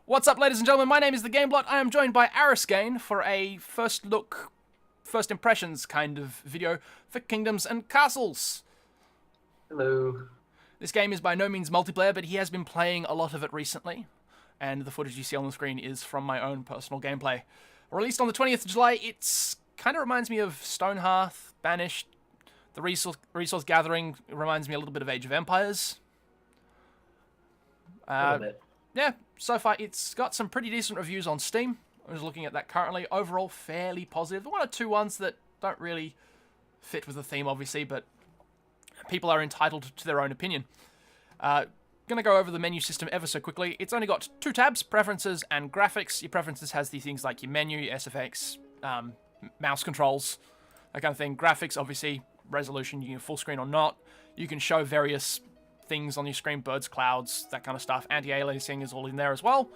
What's up, ladies and gentlemen? My name is thegameblot. I am joined by Arasgain for a first impressions kind of video for Kingdoms and Castles. Hello. This game is by no means multiplayer, but he has been playing a lot of it recently, and the footage you see on the screen is from my own personal gameplay. Released on the 20th of July, it's kind of reminds me of Stonehearth, Banished. The resource gathering reminds me a little bit of Age of Empires. A little bit. Yeah, so far it's got some pretty decent reviews on Steam. I was looking at that currently. Overall, fairly positive. One or two ones that don't really fit with the theme, obviously, but people are entitled to their own opinion. Gonna go over the menu system ever so quickly. It's only got two tabs, Preferences and Graphics. Your Preferences has the things like your menu, your SFX, mouse controls, that kind of thing. Graphics, obviously, resolution, you can full screen or not. You can show various things on your screen, birds, clouds, that kind of stuff. Anti-aliasing is all in there as well.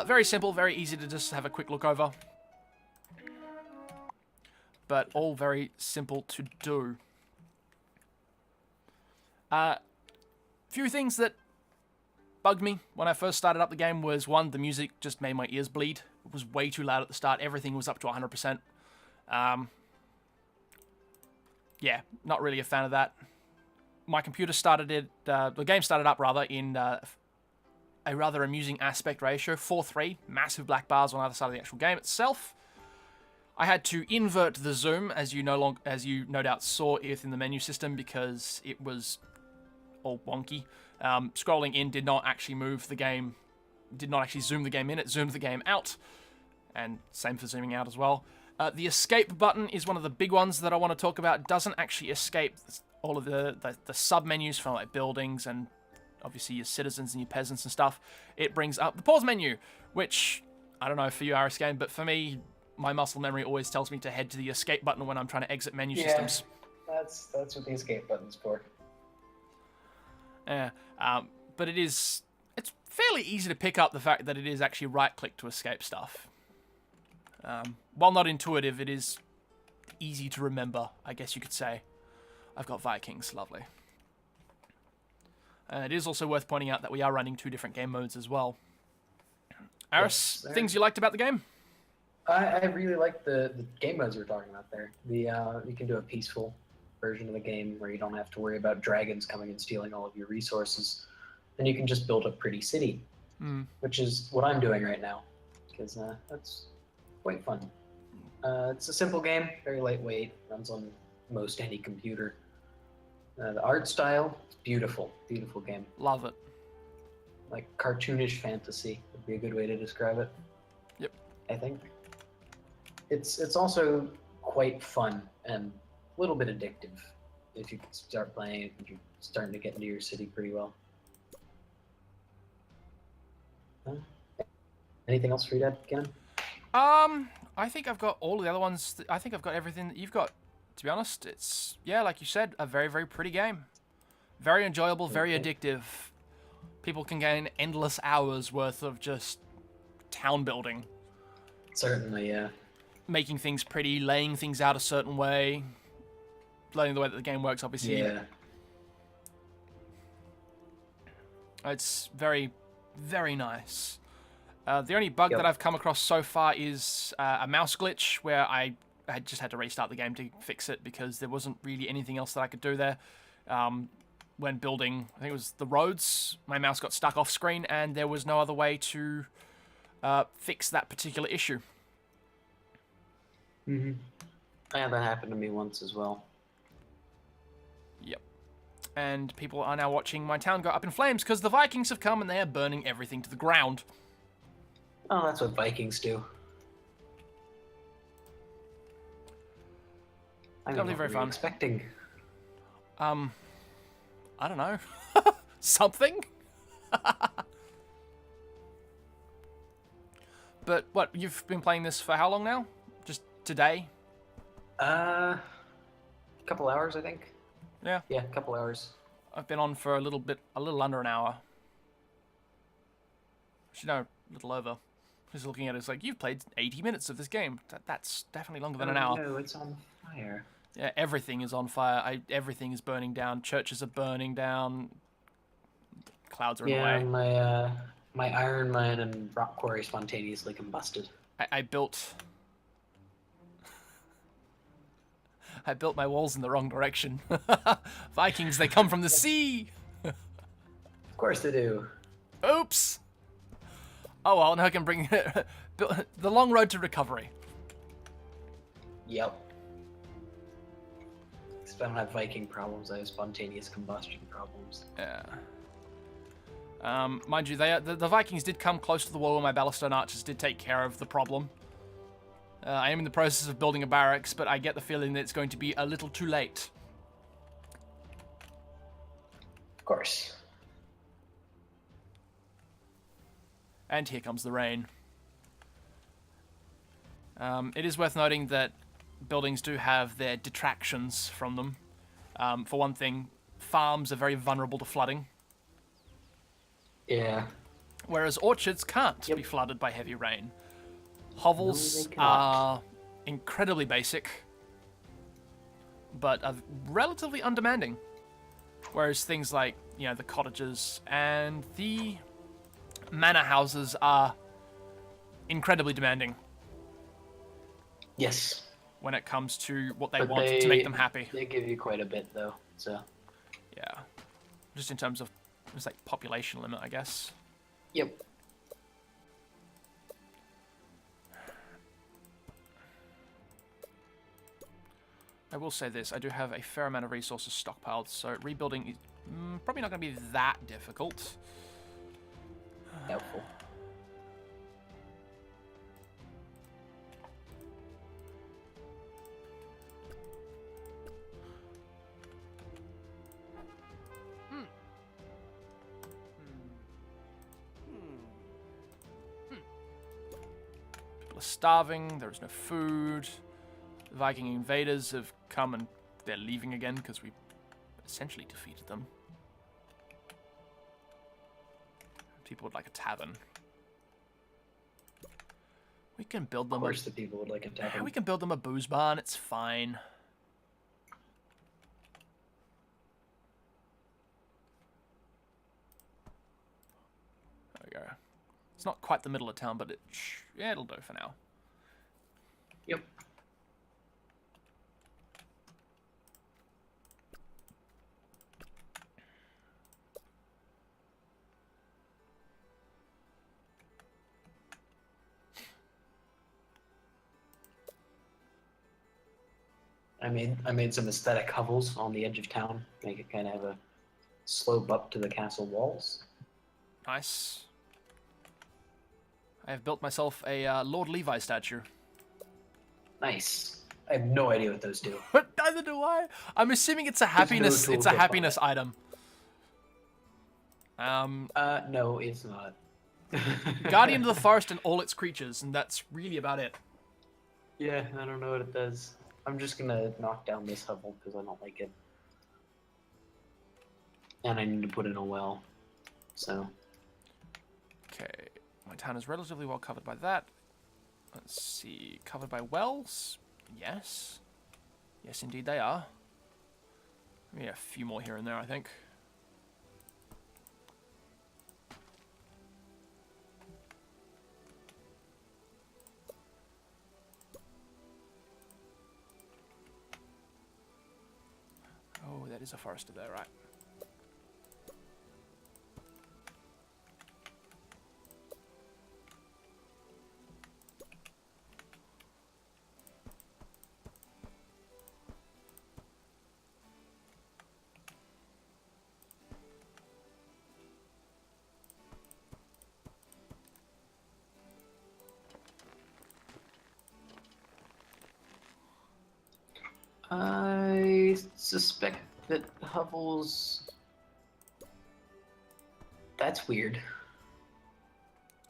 Very simple, very easy to just have a quick look over. But all very simple to do. Few things that bugged me when I first started up the game was, one, the music just made my ears bleed. It was way too loud at the start. Everything was up to 100%. Yeah, not really a fan of that. My computer started it, the game started up rather in a rather amusing aspect ratio, 4:3, massive black bars on either side of the actual game itself. I had to invert the zoom, as you no doubt saw within the menu system, because it was all wonky. Scrolling in did not actually move the game, did not actually zoom the game in, it zoomed the game out, and same for zooming out as well. The escape button is one of the big ones that I want to talk about. It doesn't actually escape all of the sub-menus from like buildings and obviously your citizens and your peasants and stuff. It brings up the pause menu, which, I don't know for you, Arasgain, but for me, my muscle memory always tells me to head to the escape button when I'm trying to exit menu systems. That's what the escape button's for. Yeah, but it's fairly easy to pick up the fact that it is actually right-click to escape stuff. While not intuitive, it is easy to remember, I guess you could say. I've got Vikings, lovely. It is also worth pointing out that we are running two different game modes as well. Aris, Yes, things you liked about the game? I really like the game modes we were talking about there. You can do a peaceful version of the game where you don't have to worry about dragons coming and stealing all of your resources. And you can just build a pretty city, which is what I'm doing right now, because that's quite fun. It's a simple game, very lightweight, runs on most any computer. The art style, it's beautiful, beautiful game. Love it. Like cartoonish fantasy would be a good way to describe it. Yep. I think. It's also quite fun and a little bit addictive if you start playing it and you're starting to get into your city pretty well. Anything else for you, Dad, Gannon? I think I've got all of the other ones. I think I've got everything that you've got. To be honest, it's, yeah, like you said, a very, very pretty game. Very enjoyable, very addictive. People can gain endless hours worth of just town building. Certainly, yeah. Making things pretty, laying things out a certain way. Learning the way that the game works, obviously. Yeah. It's very, very nice. The only bug that I've come across so far is a mouse glitch, where I just had to restart the game to fix it because there wasn't really anything else that I could do there. When building, I think it was the roads, my mouse got stuck off screen and there was no other way to fix that particular issue. Mm-hmm. Yeah, that happened to me once as well. Yep. And people are now watching my town go up in flames because the Vikings have come and they are burning everything to the ground. Oh, that's what Vikings do. Definitely very fun. Expecting. I don't know. Something? But what, you've been playing this for how long now? Just today? A couple hours, I think. Yeah. Yeah, a couple hours. I've been on for a little under an hour. Actually, no, a little over. Just looking at it, it's like, you've played 80 minutes of this game. That's definitely longer than an hour. No, it's on fire. Yeah, everything is on fire. Everything is burning down. Churches are burning down. Clouds are in the way. Yeah, My iron mine and rock quarry spontaneously combusted. I built... I built my walls in the wrong direction. Vikings, they come from the sea! Of course they do. Oops! Oh well, now I can bring the long road to recovery. Yep. Because I don't have Viking problems, I have spontaneous combustion problems. Yeah. Mind you, the Vikings did come close to the wall, and my Ballistone archers did take care of the problem. I am in the process of building a barracks, but I get the feeling that it's going to be a little too late. Of course. And here comes the rain. It is worth noting that buildings do have their detractions from them. For one thing, farms are very vulnerable to flooding. Yeah. Whereas orchards can't be flooded by heavy rain. Hovels are incredibly basic, but are relatively undemanding. Whereas things like, you know, the cottages and the manor houses are incredibly demanding. Yes. When it comes to what they want to make them happy. They give you quite a bit, though, so... Yeah. Just in terms of, it's like population limit, I guess. Yep. I will say this, I do have a fair amount of resources stockpiled, so rebuilding is probably not going to be that difficult. Doubtful. People are starving, there is no food. The Viking invaders have come and they're leaving again because we essentially defeated them. People would like a tavern. We can build them. Of course, the people would like a tavern. We can build them a booze barn. It's fine. There we go. It's not quite the middle of town, but yeah, it'll do for now. Yep. I made some aesthetic hovels on the edge of town, make it kind of have a slope up to the castle walls. Nice. I have built myself a Lord Levi statue. Nice. I have no idea what those do. Neither do I. I'm assuming it's a happiness. It's a happiness item. No, it's not. Guardian of the Forest and all its creatures, and that's really about it. Yeah, I don't know what it does. I'm just gonna knock down this hovel because I don't like it. And I need to put in a well. So. Okay. My town is relatively well covered by that. Let's see. Covered by wells? Yes. Yes, indeed they are. Maybe a few more here and there, I think. Oh, that is a forester there, right? I suspect that hovels... That's weird.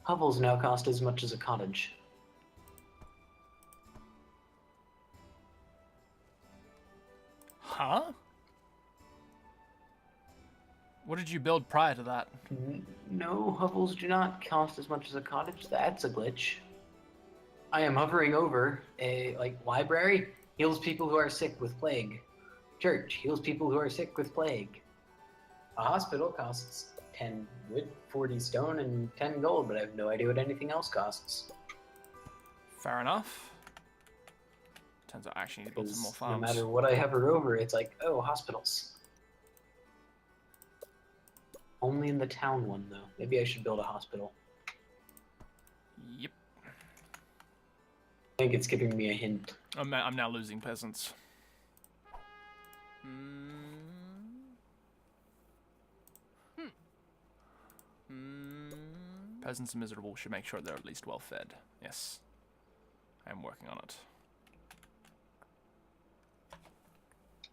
Hovels now cost as much as a cottage. Huh? What did you build prior to that? No, hovels do not cost as much as a cottage. That's a glitch. I am hovering over a, library. Heals people who are sick with plague. Church heals people who are sick with plague. A hospital costs 10 wood, 40 stone, and 10 gold, but I have no idea what anything else costs. Fair enough. Turns out I actually need to build some more No farms. matter what I hover over, it's like, oh, hospitals. Only in the town one, though. Maybe I should build a hospital. Yep. I think it's giving me a hint. I'm now losing peasants. Peasants are miserable. Should make sure they're at least well fed. Yes. I am working on it.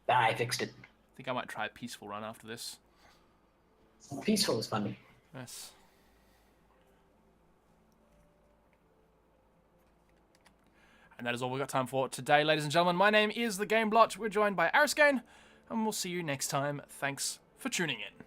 Ah, I fixed it. I think I might try a peaceful run after this. Peaceful is fun. Yes. And that is all we've got time for today, ladies and gentlemen. My name is The Game Blot. We're joined by Arasgain, and we'll see you next time. Thanks for tuning in.